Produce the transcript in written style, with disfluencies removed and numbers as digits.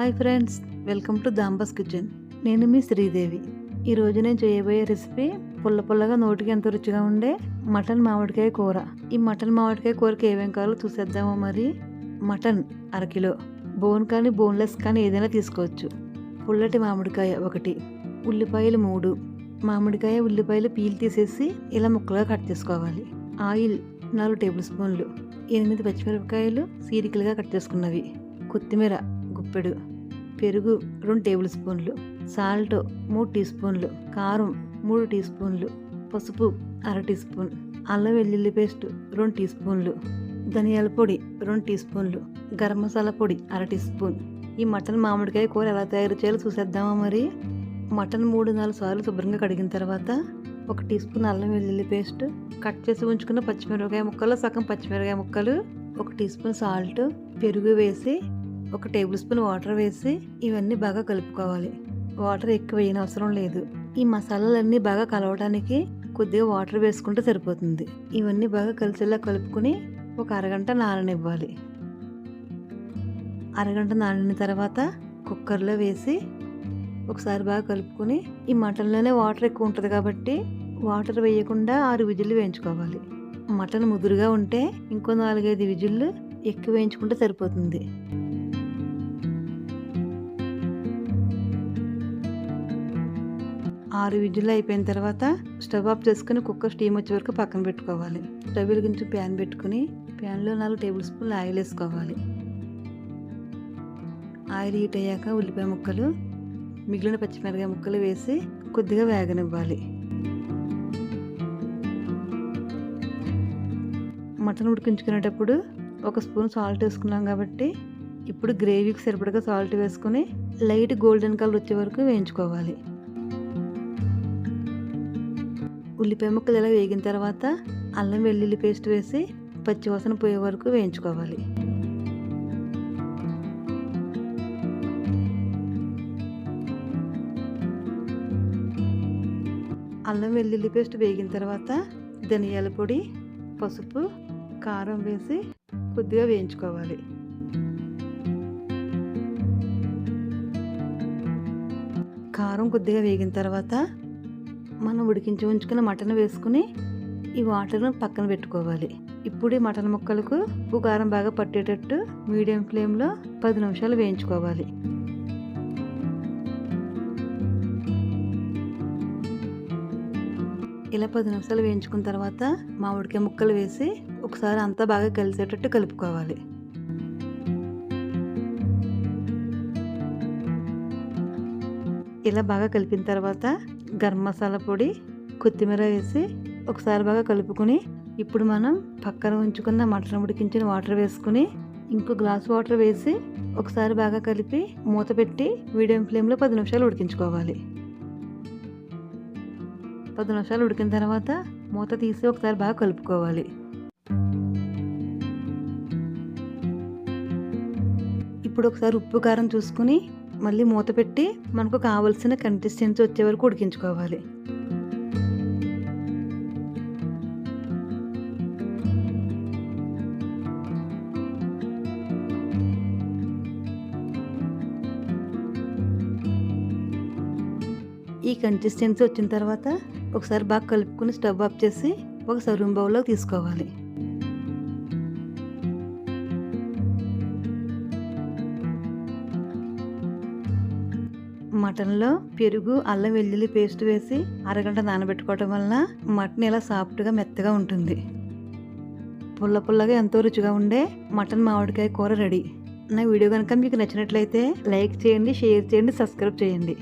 Hi friends, welcome to దాంబాస్ kitchen. నేను మీ శ్రీదేవి. ఈరోజు నేను చేయబోయే రెసిపీ పుల్లగా నోటికి ఎంతో రుచిగా ఉండే మటన్ మామిడికాయ కూర. ఈ మటన్ మామిడికాయ కూరకి ఏమేమి కావాలో చూసేద్దామా మరి. మటన్ అరకిలో, బోన్ కానీ బోన్లెస్ కానీ ఏదైనా తీసుకోవచ్చు. పుల్లటి మామిడికాయ 1, ఉల్లిపాయలు 3. మామిడికాయ ఉల్లిపాయలు పీల్ తీసేసి ఇలా ముక్కలుగా కట్ చేసుకోవాలి. ఆయిల్ 4 టేబుల్ స్పూన్లు, 8 పచ్చిమిరపకాయలు సీరికలుగా కట్ చేసుకున్నవి, కొత్తిమీర గుప్పెడు, పెరుగు 2 టేబుల్ స్పూన్లు, సాల్ట్ 3 టీ స్పూన్లు, కారం 3 టీ స్పూన్లు, పసుపు 1/2 టీ స్పూన్, అల్లం వెల్లుల్లి పేస్ట్ 2 టీ స్పూన్లు, ధనియాల పొడి 2 టీ స్పూన్లు, గరం మసాలా పొడి 1/2 టీ స్పూన్. ఈ మటన్ మామిడికాయ కూర ఎలా తయారు చేయాలో చూసేద్దామా మరి. మటన్ 3-4 సార్లు శుభ్రంగా కడిగిన తర్వాత 1 టీ స్పూన్ అల్లం వెల్లుల్లి పేస్ట్, కట్ చేసి ఉంచుకున్న పచ్చిమిరపకాయ ముక్కలు సగం పచ్చిమిరపకాయ ముక్కలు, 1 టీ స్పూన్ సాల్ట్, పెరుగు వేసి 1 టేబుల్ స్పూన్ వాటర్ వేసి ఇవన్నీ బాగా కలుపుకోవాలి. వాటర్ ఎక్కువ వేయని అవసరం లేదు. ఈ మసాలాలన్నీ బాగా కలవడానికి కొద్దిగా వాటర్ వేసుకుంటే సరిపోతుంది. ఇవన్నీ బాగా కలిసేలా కలుపుకొని ఒక అరగంట నాననివ్వాలి. అరగంట నానిన తర్వాత కుక్కర్లో వేసి ఒకసారి బాగా కలుపుకొని, ఈ మటన్లోనే వాటర్ ఎక్కువ ఉంటుంది కాబట్టి వాటర్ వేయకుండా 6 విజిల్లు వేయించుకోవాలి. మటన్ ముదురుగా ఉంటే ఇంకో 4-5 విజిల్లు ఎక్కువ వేయించుకుంటే సరిపోతుంది. 6 విజిల్లు అయిపోయిన తర్వాత స్టవ్ ఆఫ్ చేసుకుని కుక్కర్ స్టీమ్ వచ్చే వరకు పక్కన పెట్టుకోవాలి. స్టవ్ వెలిగించి ప్యాన్ పెట్టుకుని ప్యాన్లో 4 టేబుల్ స్పూన్లు ఆయిల్ వేసుకోవాలి. ఆయిల్ హీట్ అయ్యాక ఉల్లిపాయ ముక్కలు, మిగిలిన పచ్చిమిరపకాయ ముక్కలు వేసి కొద్దిగా వేగనివ్వాలి. మటన్ ఉడికించుకునేటప్పుడు 1 స్పూన్ సాల్ట్ వేసుకున్నాం కాబట్టి ఇప్పుడు గ్రేవీకి సరిపడగా సాల్ట్ వేసుకుని లైట్ గోల్డెన్ కలర్ వచ్చే వరకు వేయించుకోవాలి. ఉల్లిపాయ ముక్కలు ఇలా వేగిన తర్వాత అల్లం వెల్లుల్లి పేస్ట్ వేసి పచ్చివాసన పోయే వరకు వేయించుకోవాలి. అల్లం వెల్లుల్లి పేస్ట్ వేగిన తర్వాత ధనియాల పొడి, పసుపు, కారం వేసి కొద్దిగా వేయించుకోవాలి. కారం కొద్దిగా వేగిన తర్వాత మనం ఉడికించి ఉంచుకున్న మటన్ వేసుకుని ఈ వాటర్ను పక్కన పెట్టుకోవాలి. ఇప్పుడు ఈ మటన్ ముక్కలకు ఉప్పు కారం బాగా పట్టేటట్టు మీడియం ఫ్లేమ్లో 10 నిమిషాలు వేయించుకోవాలి. ఇలా 10 నిమిషాలు వేయించుకున్న తర్వాత మామిడికాయ ముక్కలు వేసి ఒకసారి అంతా బాగా కలిసేటట్టు కలుపుకోవాలి. ఇలా బాగా కలిపిన తర్వాత గరం మసాలా పొడి, కొత్తిమీర వేసి ఒకసారి బాగా కలుపుకొని ఇప్పుడు మనం పక్కన ఉంచుకున్న మటన్ ఉడికించిన వాటర్ వేసుకుని ఇంకో గ్లాస్ వాటర్ వేసి ఒకసారి బాగా కలిపి మూత పెట్టి మీడియం ఫ్లేమ్లో 10 నిమిషాలు ఉడికించుకోవాలి. 10 నిమిషాలు ఉడికిన తర్వాత మూత తీసి ఒకసారి బాగా కలుపుకోవాలి. ఇప్పుడు ఒకసారి ఉప్పు కారం చూసుకుని మళ్ళీ మూత పెట్టి మనకు కావలసిన కన్సిస్టెన్సీ వచ్చే వరకు ఉడికించుకోవాలి. ఈ కన్సిస్టెన్సీ వచ్చిన తర్వాత ఒకసారి బాగా కలుపుకొని స్టవ్ ఆఫ్ చేసి ఒక సర్వింగ్ బౌల్లోకి తీసుకోవాలి. మటన్లో పెరుగు, అల్లం వెల్లుల్లి పేస్ట్ వేసి అరగంట నానబెట్టుకోవడం వలన మటన్ ఇలా సాఫ్ట్గా మెత్తగా ఉంటుంది. పుల్లగా ఎంతో రుచిగా ఉండే మటన్ మామిడికాయ కూర రెడీ. నా వీడియో కనుక మీకు నచ్చినట్లయితే లైక్ చేయండి, షేర్ చేయండి, సబ్స్క్రైబ్ చేయండి.